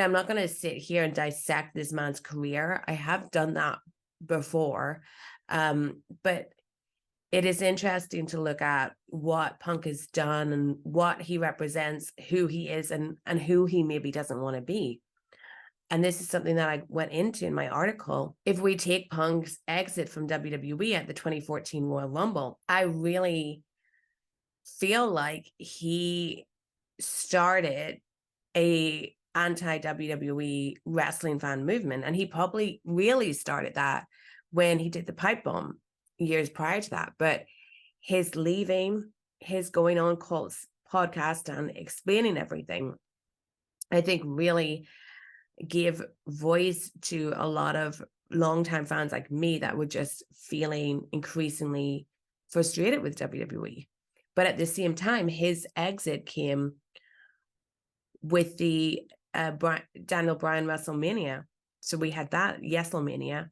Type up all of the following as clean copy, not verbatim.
I'm not going to sit here and dissect this man's career. I have done that before. But it is interesting to look at what Punk has done and what he represents, who he is, and who he maybe doesn't want to be. And this is something that I went into in my article. If we take Punk's exit from WWE at the 2014 Royal Rumble, I really feel like he started a anti-WWE wrestling fan movement. And he probably really started that when he did the pipe bomb years prior to that. But his leaving, his going on Colt's podcast and explaining everything, I think really gave voice to a lot of longtime fans like me that were just feeling increasingly frustrated with WWE. But at the same time, his exit came with the Daniel Bryan WrestleMania. So we had that WrestleMania.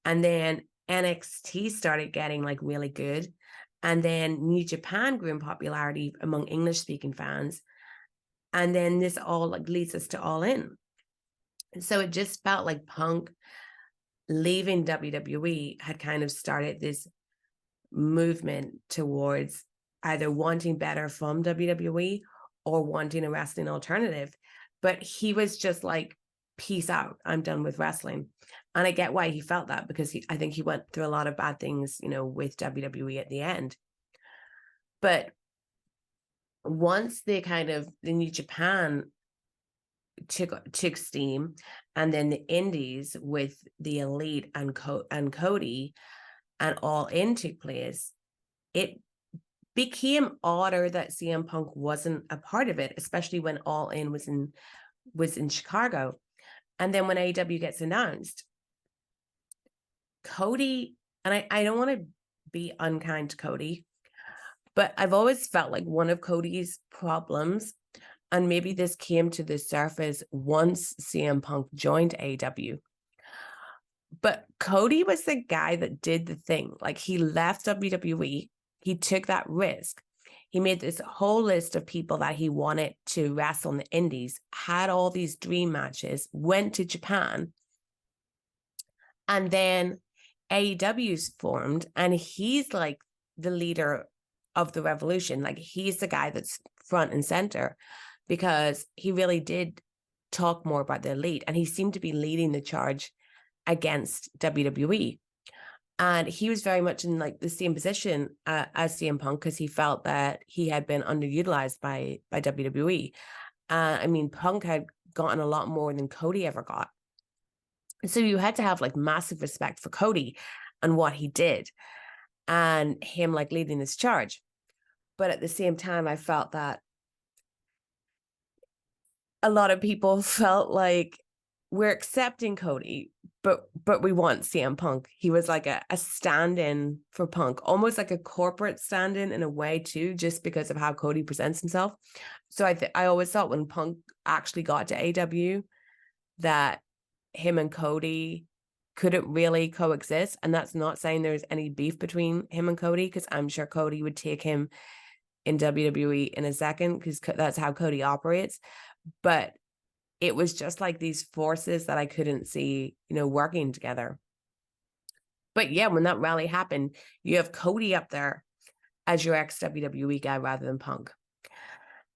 And then NXT started getting like really good. And then New Japan grew in popularity among English speaking fans. And then this all like leads us to All In. And so it just felt like Punk leaving WWE had kind of started this movement towards either wanting better from WWE or wanting a wrestling alternative. But he was just like, peace out, I'm done with wrestling. And I get why he felt that, because I think he went through a lot of bad things, with WWE at the end. But once the New Japan took steam, and then the indies with the Elite and Cody and All In took place, it became odder that CM Punk wasn't a part of it, especially when All In was in Chicago. And then when AEW gets announced, Cody, and I don't want to be unkind to Cody, but I've always felt like one of Cody's problems, and maybe this came to the surface once CM Punk joined AEW, but Cody was the guy that did the thing. Like, he left WWE, he took that risk. He made this whole list of people that he wanted to wrestle in the indies, had all these dream matches, went to Japan, and then AEW's formed, and he's like the leader of the revolution. Like, he's the guy that's front and center, because he really did talk more about the Elite, and he seemed to be leading the charge against WWE. And he was very much in like the same position as CM Punk, because he felt that he had been underutilized by WWE. I mean, Punk had gotten a lot more than Cody ever got. So you had to have like massive respect for Cody and what he did, and him like leading this charge. But at the same time, I felt that a lot of people felt like, we're accepting Cody, but we want CM Punk. He was like a stand-in for Punk, almost like a corporate stand-in in a way too, just because of how Cody presents himself. So I always thought when Punk actually got to AEW that him and Cody couldn't really coexist. And that's not saying there's any beef between him and Cody, because I'm sure Cody would take him in WWE in a second, because that's how Cody operates. But it was just like these forces that I couldn't see, working together. But yeah, when that rally happened, you have Cody up there as your ex-WWE guy rather than Punk.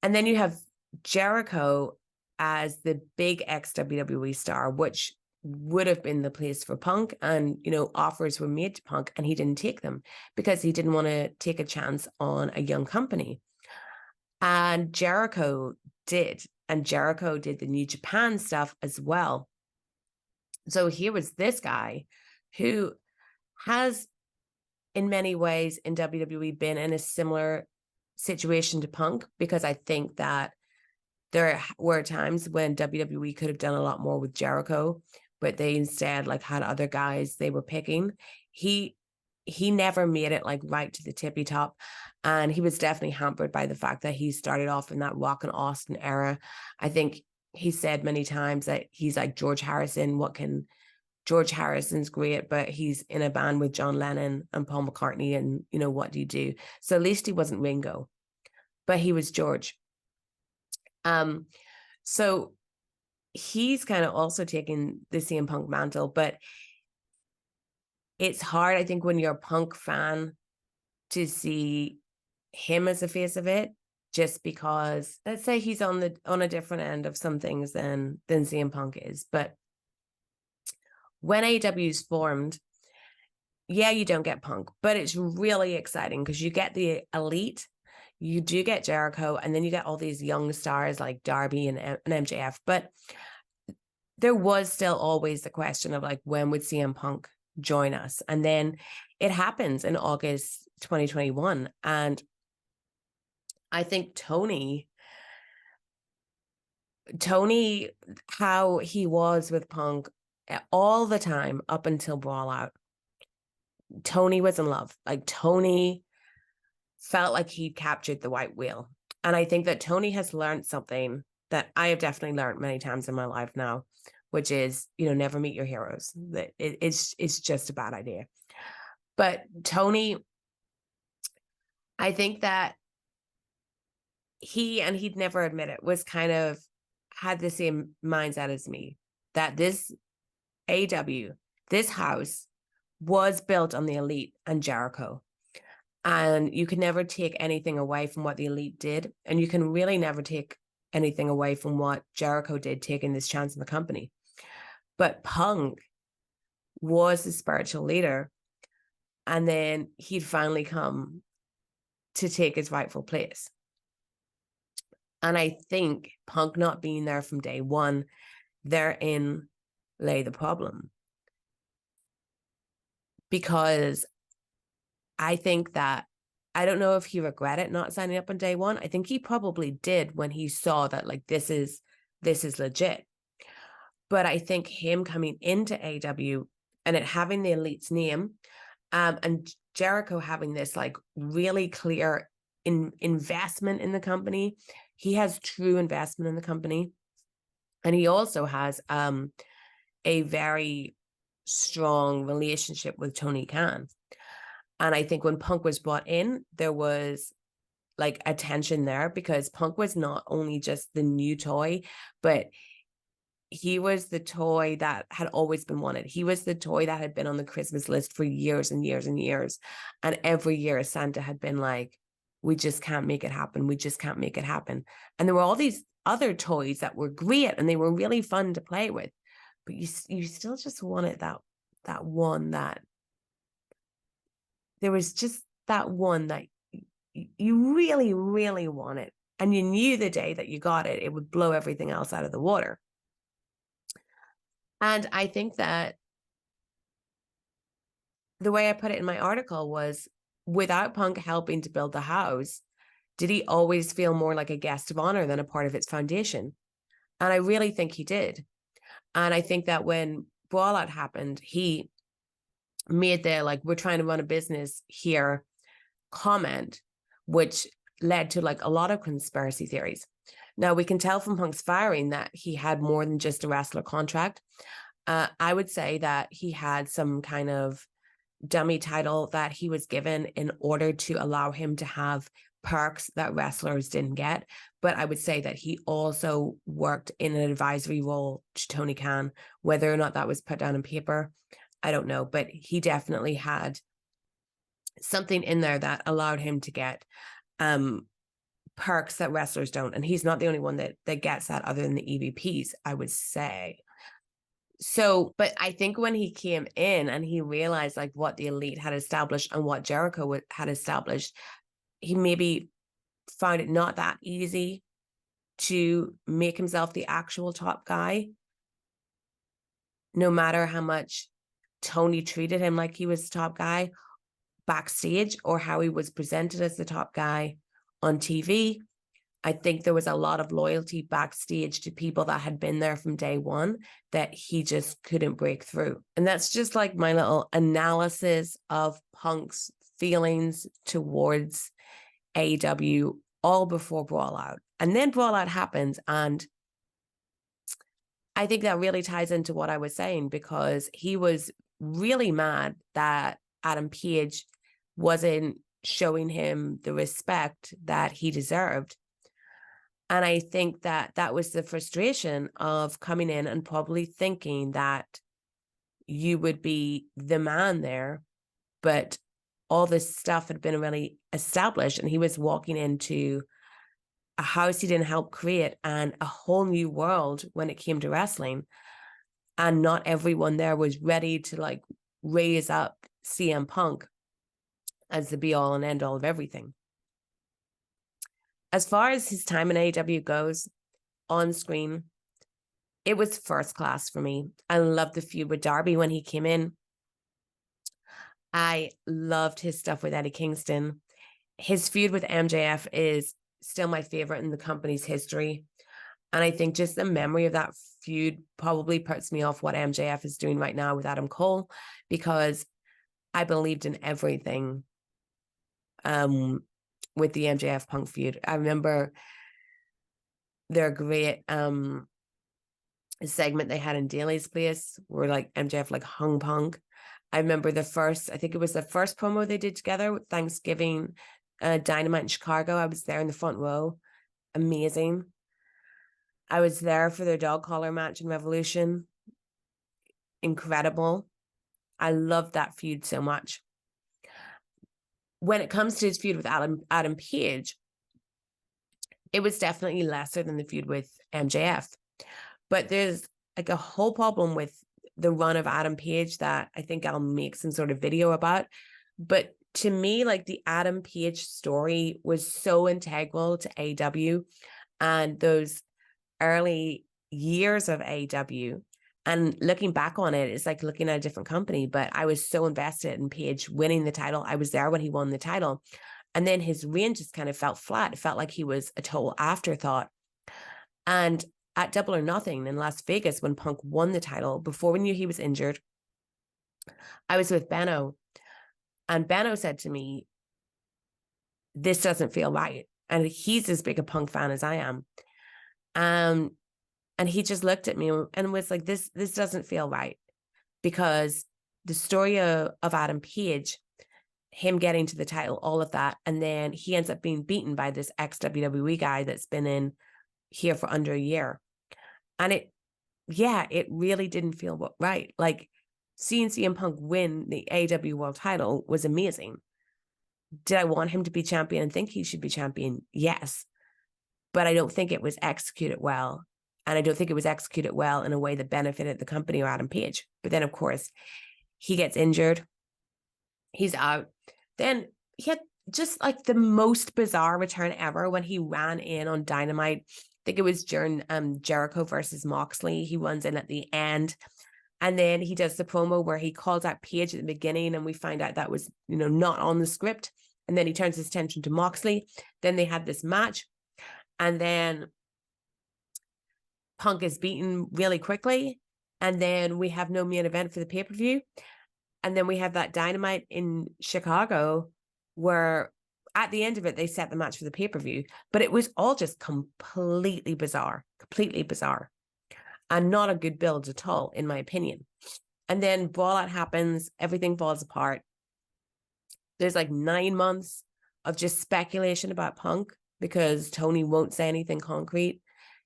And then you have Jericho as the big ex-WWE star, which would have been the place for Punk. And, offers were made to Punk, and he didn't take them because he didn't want to take a chance on a young company. And Jericho did. And Jericho did the New Japan stuff as well. So here was this guy who has, in many ways, in WWE been in a similar situation to Punk, because I think that there were times when WWE could have done a lot more with Jericho, but they instead like had other guys they were picking. He never made it like right to the tippy top. And he was definitely hampered by the fact that he started off in that Rock and Austin era. I think he said many times that he's like George Harrison. George Harrison's great, but he's in a band with John Lennon and Paul McCartney, and what do you do? So at least he wasn't Ringo, but he was George. So he's kind of also taking the CM Punk mantle, but it's hard, I think, when you're a Punk fan to see him as a face of it, just because let's say he's on a different end of some things than CM Punk is. But when AEW is formed, yeah, you don't get Punk, but it's really exciting because you get the Elite, you do get Jericho, and then you get all these young stars like Darby and MJF. But there was still always the question of like, when would CM Punk join us? And then it happens in August 2021. And I think Tony, how he was with Punk all the time up until Brawl Out, Tony was in love. Like, Tony felt like he'd captured the white whale. And I think that Tony has learned something that I have definitely learned many times in my life now, which is, never meet your heroes. That it's just a bad idea. But Tony, I think that he'd never admit it, was kind of had the same mindset as me, that this AW, this house was built on the Elite and Jericho. And you can never take anything away from what the Elite did. And you can really never take anything away from what Jericho did, taking this chance in the company. But Punk was the spiritual leader. And then he'd finally come to take his rightful place. And I think Punk not being there from day one, therein lay the problem. Because I think that, I don't know if he regretted not signing up on day one. I think he probably did when he saw that, like, this is legit. But I think him coming into AEW and it having the Elite's name, and Jericho having this like really clear investment in the company. He has true investment in the company. And he also has a very strong relationship with Tony Khan. And I think when Punk was brought in, there was like a tension there, because Punk was not only just the new toy, but he was the toy that had always been wanted. He was the toy that had been on the Christmas list for years and years and years. And every year Santa had been like, we just can't make it happen. We just can't make it happen. And there were all these other toys that were great and they were really fun to play with. But you still just wanted that one, that there was just that one that you really, really wanted. And you knew the day that you got it, it would blow everything else out of the water. And I think that the way I put it in my article was, without Punk helping to build the house, did he always feel more like a guest of honor than a part of its foundation? And I really think he did. And I think that when Brawl Out happened, he made the, like, we're trying to run a business here comment, which led to like a lot of conspiracy theories. Now, we can tell from Punk's firing that he had more than just a wrestler contract. I would say that he had some kind of dummy title that he was given in order to allow him to have perks that wrestlers didn't get. But I would say that he also worked in an advisory role to Tony Khan. Whether or not that was put down on paper, I don't know. But he definitely had something in there that allowed him to get perks that wrestlers don't. And he's not the only one that gets that, other than the EVPs, I would say. So, but I think when he came in and he realized like what the Elite had established and what Jericho had established, he maybe found it not that easy to make himself the actual top guy, no matter how much Tony treated him like he was the top guy backstage, or how he was presented as the top guy on TV. I think there was a lot of loyalty backstage to people that had been there from day one that he just couldn't break through. And that's just like my little analysis of Punk's feelings towards AEW all before Brawl Out. And then Brawl Out happens, and I think that really ties into what I was saying, because he was really mad that Adam Page wasn't showing him the respect that he deserved. And I think that that was the frustration of coming in and probably thinking that you would be the man there, but all this stuff had been really established, and he was walking into a house he didn't help create and a whole new world when it came to wrestling. And not everyone there was ready to like raise up CM Punk as the be all and end all of everything. As far as his time in AEW goes, on screen, it was first class for me. I loved the feud with Darby when he came in. I loved his stuff with Eddie Kingston. His feud with MJF is still my favorite in the company's history. And I think just the memory of that feud probably puts me off what MJF is doing right now with Adam Cole, because I believed in everything with the MJF Punk feud. I remember their great segment they had in Daly's Place where like MJF like hung Punk. I remember I think it was the first promo they did together with Thanksgiving Dynamite in Chicago. I was there in the front row. Amazing. I was there for their dog collar match in Revolution. Incredible. I loved that feud so much. When it comes to his feud with Adam Page, it was definitely lesser than the feud with MJF. But there's like a whole problem with the run of Adam Page that I think I'll make some sort of video about. But to me, like the Adam Page story was so integral to AEW and those early years of AEW. And looking back on it, it's like looking at a different company, but I was so invested in Page winning the title. I was there when he won the title. And then his reign just kind of felt flat. It felt like he was a total afterthought. And at Double or Nothing in Las Vegas, when Punk won the title, before we knew he was injured, I was with Benno. And Benno said to me, this doesn't feel right. And he's as big a Punk fan as I am. And he just looked at me and was like, this doesn't feel right, because the story of Adam Page, him getting to the title, all of that, and then he ends up being beaten by this ex-WWE guy that's been in here for under a year. And it really didn't feel right. Like seeing CM Punk win the AEW World title was amazing. Did I want him to be champion and think he should be champion? Yes. But I don't think it was executed well. And I don't think it was executed well in a way that benefited the company or Adam Page. But then, of course, he gets injured. He's out. Then he had just like the most bizarre return ever when he ran in on Dynamite. I think it was during Jericho versus Moxley. He runs in at the end. And then he does the promo where he calls out Page at the beginning, and we find out that was, not on the script. And then he turns his attention to Moxley. Then they had this match. And then Punk is beaten really quickly. And then we have no main event for the pay-per-view. And then we have that Dynamite in Chicago where at the end of it, they set the match for the pay-per-view. But it was all just completely bizarre, and not a good build at all, in my opinion. And then Brawlout happens. Everything falls apart. There's like 9 months of just speculation about Punk because Tony won't say anything concrete.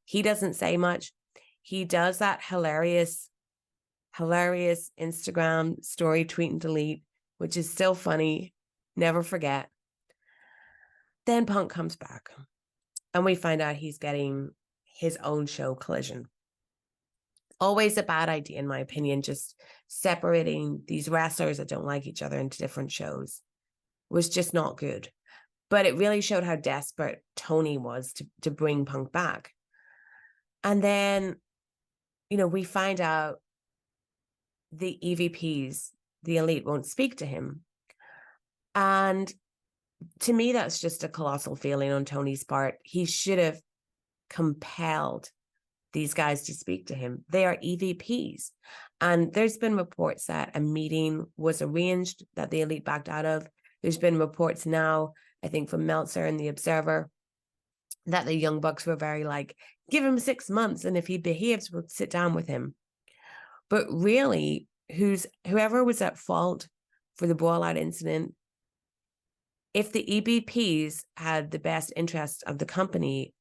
He doesn't say much. He does that hilarious Instagram story, tweet and delete, which is still funny. Never forget. Then Punk comes back and we find out he's getting his own show, Collision. Always a bad idea, in my opinion, just separating these wrestlers that don't like each other into different shows was just not good. But it really showed how desperate Tony was to bring Punk back. And then, we find out the EVPs, the Elite, won't speak to him. And to me, that's just a colossal failing on Tony's part. He should have compelled these guys to speak to him. They are EVPs. And there's been reports that a meeting was arranged that the Elite backed out of. There's been reports now, I think from Meltzer and The Observer, that the Young Bucks were very like, give him 6 months, and if he behaves, we'll sit down with him. But really, whoever was at fault for the Brawlout incident, if the EVPs had the best interest of the company,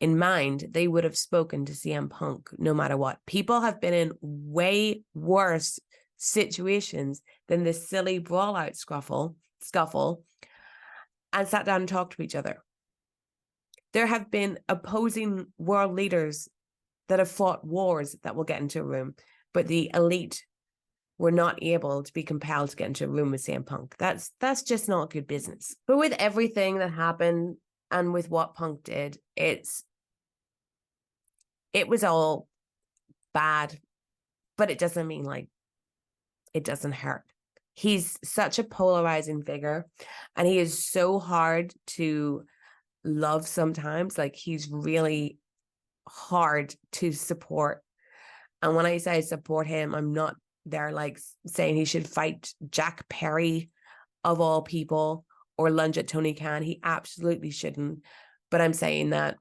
in mind, they would have spoken to CM Punk no matter what. People have been in way worse situations than this silly brawl out scuffle, and sat down and talked to each other. There have been opposing world leaders that have fought wars that will get into a room, but the elite were not able to be compelled to get into a room with CM Punk. That's just not good business. But with everything that happened and with what Punk did, it was all bad, but it doesn't mean like it doesn't hurt. He's such a polarizing figure, and he is so hard to love sometimes. Like, he's really hard to support. And when I say support him, I'm not there like saying he should fight Jack Perry of all people or lunge at Tony Khan. He absolutely shouldn't. But I'm saying that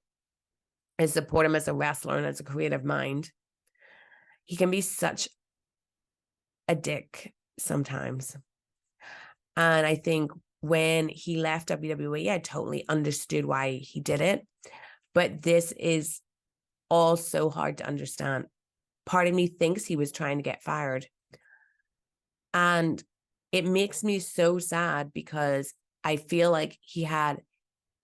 I support him as a wrestler and as a creative mind. He can be such a dick sometimes. And I think when he left WWE, I totally understood why he did it. But this is all so hard to understand. Part of me thinks he was trying to get fired. And it makes me so sad because I feel like he had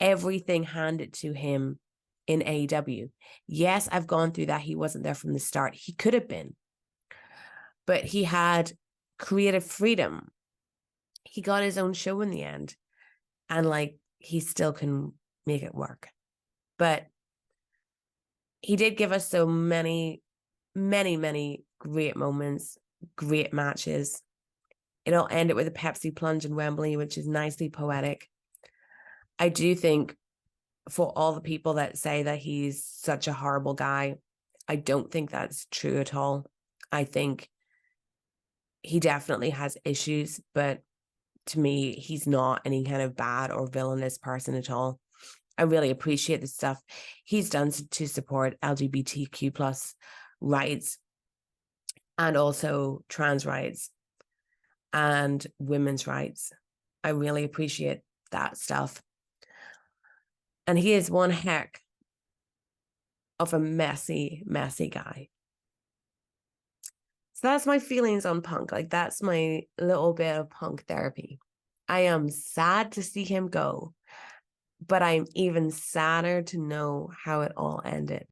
everything handed to him in AEW. Yes, I've gone through that. He wasn't there from the start. He could have been. But he had creative freedom. He got his own show in the end. And like, he still can make it work. But he did give us so many, many, many great moments, great matches. It all ended with a Pepsi plunge in Wembley, which is nicely poetic. I do think for all the people that say that he's such a horrible guy, I don't think that's true at all. I think he definitely has issues, but to me, he's not any kind of bad or villainous person at all. I really appreciate the stuff he's done to support LGBTQ plus rights and also trans rights and women's rights. I really appreciate that stuff. And he is one heck of a messy, messy guy. So that's my feelings on Punk. Like, that's my little bit of Punk therapy. I am sad to see him go, but I'm even sadder to know how it all ended.